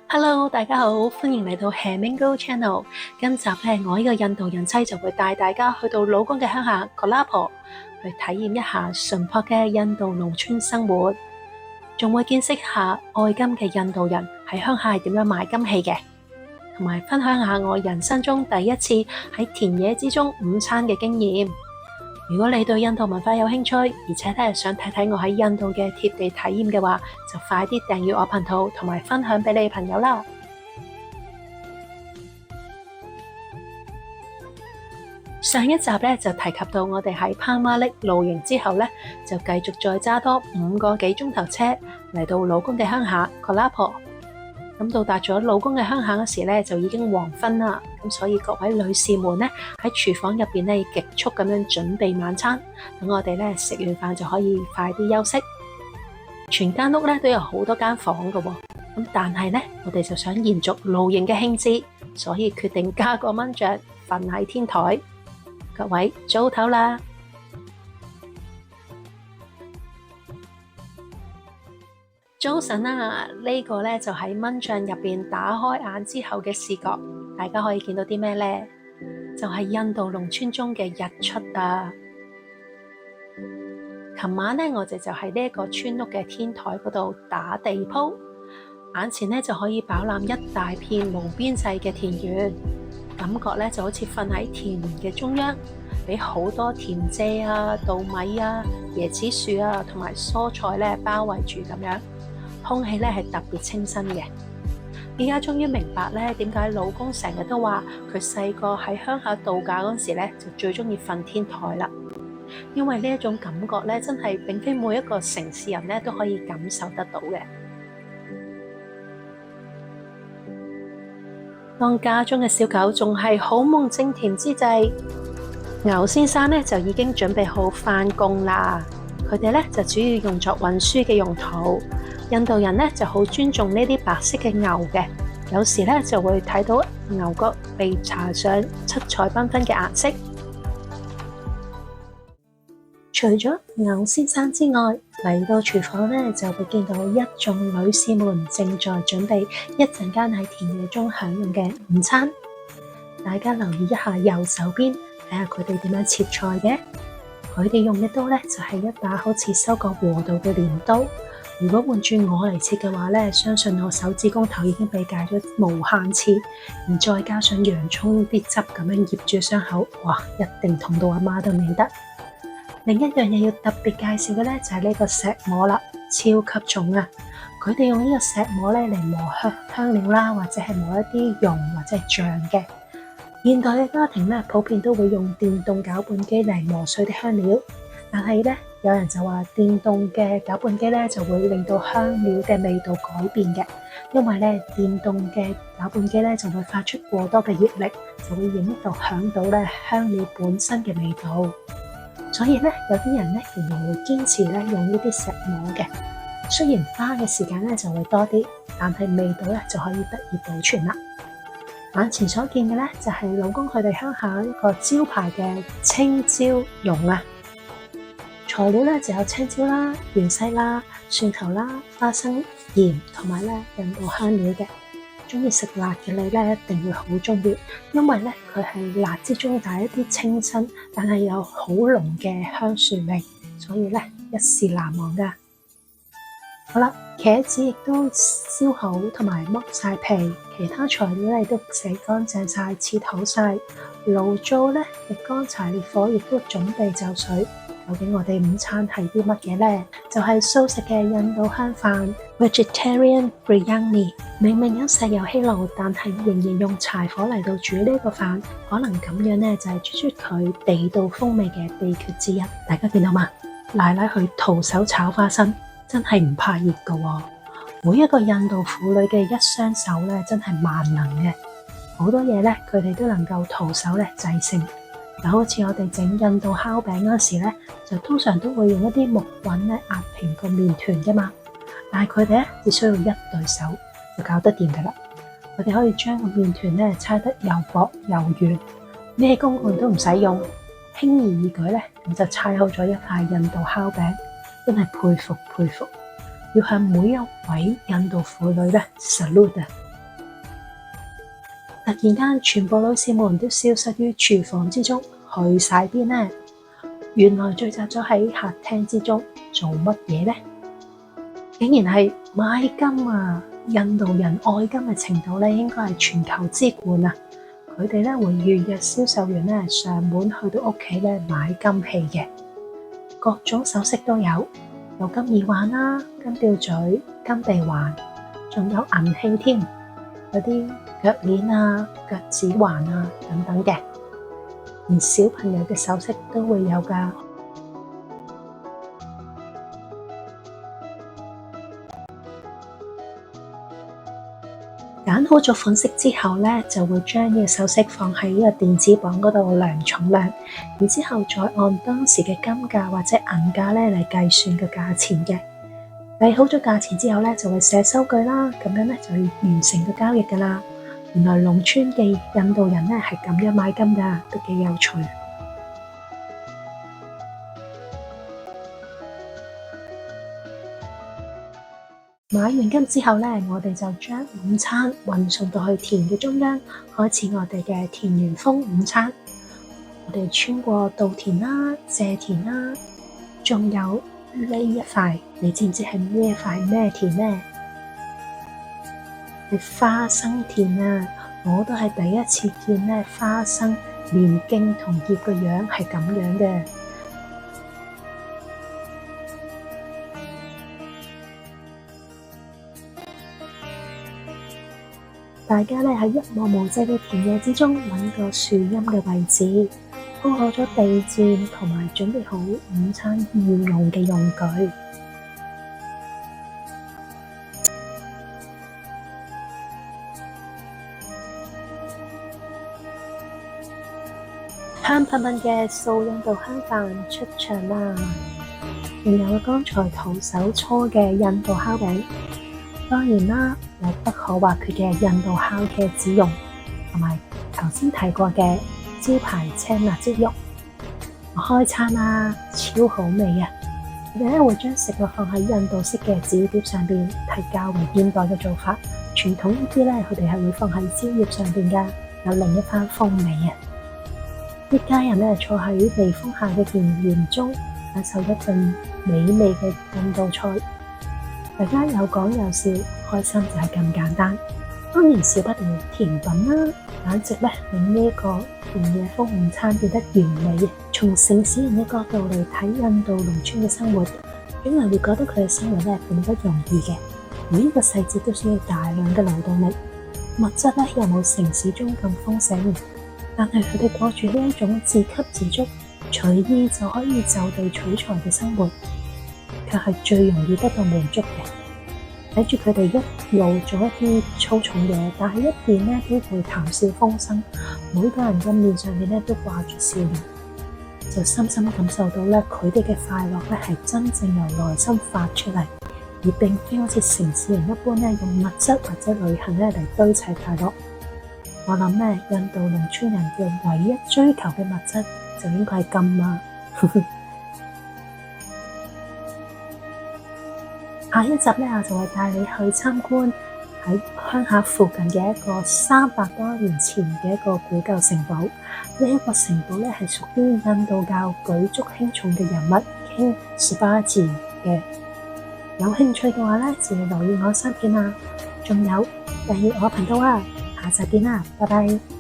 Hello，大家好，歡迎嚟到 Hamingo Channel。今集咧，我呢個印度人妻就會帶大家去到老公嘅鄉下 Kolhapur 去體驗一下淳樸嘅印度農村生活，仲會見識下愛金嘅印度人喺鄉下係點樣賣金器嘅，同埋分享下我人生中第一次喺田野之中午餐嘅經驗。如果你對印度文化有興趣，而且咧想睇睇我喺印度嘅貼地體驗嘅話，就快啲訂閱我頻道同埋分享俾你嘅朋友啦。上一集咧就提及到我哋喺潘瓦力露營之後咧，就繼續再揸多5個幾鐘頭車嚟到老公嘅鄉下 Kolhapur。咁到達咗老公嘅鄉下嗰時咧，就已經黃昏啦。咁所以各位女士們咧喺廚房入邊咧極速咁樣準備晚餐，等我哋咧食完飯就可以快啲休息。全間屋咧都有好多間房㗎喎，咁但係咧我哋就想延續露營嘅興致，所以決定加個蚊帳瞓喺天台。各位早唞啦！早晨啊，呢個咧就喺蚊帳入邊打開眼之後嘅視覺，大家可以見到啲咩呢？就係印度農村中嘅日出啊！琴晚咧，我哋就喺呢一個村屋嘅天台嗰度打地鋪，眼前咧就可以飽覽一大片無邊際嘅田園，感覺咧就好似瞓喺田園嘅中央，俾好多甜蔗啊、稻米啊、椰子樹啊同埋蔬菜咧包圍住咁樣。空氣咧係特別清新嘅。而家終於明白咧點解老公成日都話佢細個喺鄉下度假嗰時咧就最中意瞓天台啦。因為呢一種感覺咧真係並非每一個城市人咧都可以感受得到嘅。當家中嘅小狗仲係好夢正甜之際，牛先生咧就已經準備好返工啦。佢哋咧就主要用作運輸嘅用途。印度人咧就好尊重呢啲白色嘅牛嘅，有時咧就會睇到牛角被搽上七彩繽紛嘅顏色。除咗牛先生之外，嚟到廚房咧就會見到一眾女士們正在準備一陣間喺田野中享用嘅午餐。大家留意一下右手邊，睇下佢哋點樣切菜嘅。佢哋用嘅刀咧就係一把好似收割禾稻嘅鐮刀。如果換轉我嚟切嘅話咧，相信我手指公頭已經被戒咗無限次，而再加上洋蔥啲汁咁樣醃住傷口，哇！一定痛到阿媽都唔認得。另一樣嘢要特別介紹嘅咧就係呢個石磨啦，超級重啊！佢哋用呢個石磨咧嚟磨香料啦，或者係磨一啲蓉或者係醬嘅。現代嘅家庭咧普遍都會用電動攪拌機嚟磨碎啲香料，但係咧有人就話電動嘅攪拌機咧就會令到香料嘅味道改變嘅，因為咧電動嘅攪拌機咧就會發出過多嘅熱力，就會響到咧香料本身嘅味道。所以咧有啲人咧仍然會堅持咧用呢啲石磨嘅，雖然花嘅時間咧就會多啲，但係味道咧就可以得以保存啦。眼前所見嘅咧就係老公佢哋鄉下一個招牌嘅青椒蓉啊！材料咧就有青椒啦、芫茜啦、蒜頭啦、花生、鹽同埋咧印度香料嘅。中意食辣嘅你咧一定會好中意，因為咧佢係辣之中帶一啲清新，但係有好濃嘅香蒜味，所以咧一試難忘噶。好啦，茄子亦都燒好同埋剝晒皮，其他材料咧都洗乾淨晒、切好晒。爐灶咧亦乾柴烈火，亦都準備就緒。究竟我哋午餐係啲乜嘢呢？就係素食嘅印度香飯 （Vegetarian Biryani）。明明有石油氣爐，但係仍然用柴火嚟到煮呢個飯，可能咁樣呢就係煮出佢地道風味嘅秘訣之一。大家見到嘛？奶奶去徒手炒花生，真係唔怕熱噶喎。每一個印度婦女嘅一雙手咧，真係萬能嘅。好多嘢咧，佢哋都能夠徒手咧製成。就好似我哋整印度烤餅嗰時咧，就通常都會用一啲木棍咧壓平個麵團噶嘛。但係佢哋咧只需要一對手就搞得掂噶啦。我哋可以將個麵團咧搓得又薄又圓，咩工具都唔使用，輕而易舉咧，咁就搓好咗一塊印度烤餅，真係佩服佩服。要向每一位印度婦女咧 salute 啊！突然間，全部女士們都消失於廚房之中，去晒邊呢？原來聚集咗喺客廳之中做乜嘢呢？竟然係買金啊！印度人愛金嘅程度咧，應該係全球之冠啊！佢哋咧會預約銷售員咧上門去到屋企咧買金器嘅，各種首飾都有，有金耳環啦、金吊墜、金鼻環，仲有銀器添，有啲腳鏈啊、腳趾環啊等等嘅，連小朋友嘅首飾都會有㗎。揀好咗款式之後咧，就會將呢個首飾放喺呢個電子磅嗰度量重量，然之後再按當時嘅金價或者銀價咧嚟計算個價錢嘅。計好咗價錢之後咧，就會寫收據啦，咁樣咧就要完成個交易噶啦。原來農村嘅印度人咧係咁樣買金噶，都幾有趣。買完金之後咧，我哋就將午餐運送到去田嘅中央，開始我哋嘅田園風午餐。我哋穿過稻田啦、蔗田啦，仲有呢一塊，你知唔知係呢一塊咩田呢？係花生田啊！我都係第一次見咧，花生連莖同葉嘅樣係咁樣嘅。大家咧喺一望無際嘅田野之中揾個樹蔭嘅位置，鋪好咗地墊同埋準備好午餐要用嘅用具。香噴噴嘅素印度香飯出場啦！仲有剛才徒手搓嘅印度烤餅。當然啦，有不可或缺嘅印度烤嘅子蓉，同埋頭先提過嘅招牌青辣椒肉。我開餐啦，超好味啊！我哋咧會將食物放喺印度式嘅紙碟上邊，係較為現代嘅做法。傳統一啲咧，佢哋係會放喺蕉葉上邊噶，有另一番風味啊！一家人咧坐喺微風下嘅田園中，享受一頓美味嘅印度菜。大家有講有笑，開心就係咁簡單。當然少不了甜品啦，簡直咧令呢一個田野風午餐變得完美。從城市人嘅角度嚟睇印度農村嘅生活，總係會覺得佢嘅生活咧並不容易嘅，每一個細節都需要大量嘅勞動力，物質咧又冇城市中咁豐盛，但係佢哋過住呢一種自給自足、隨意就可以就地取材嘅生活，卻係最容易得到滿足嘅。睇住佢哋一路做一啲粗重嘢，但係一邊咧都會談笑風生，每個人嘅面上面咧都掛住笑臉，就深深感受到咧佢哋嘅快樂咧係真正由內心發出嚟，而並非好似城市人一般咧用物質或者旅行咧嚟堆砌快樂。我諗咧，印度農村人嘅唯一追求嘅物質就應該係金啊！下一集咧，我就會帶你去參觀喺鄉下附近嘅一個300多年前嘅一個古舊城堡。呢一個城堡咧係屬於印度教舉足輕重嘅人物 King Shivaji 嘅。有興趣嘅話咧，就要留意我新片啦。仲有訂閱我頻道啊！下集見啦，拜拜。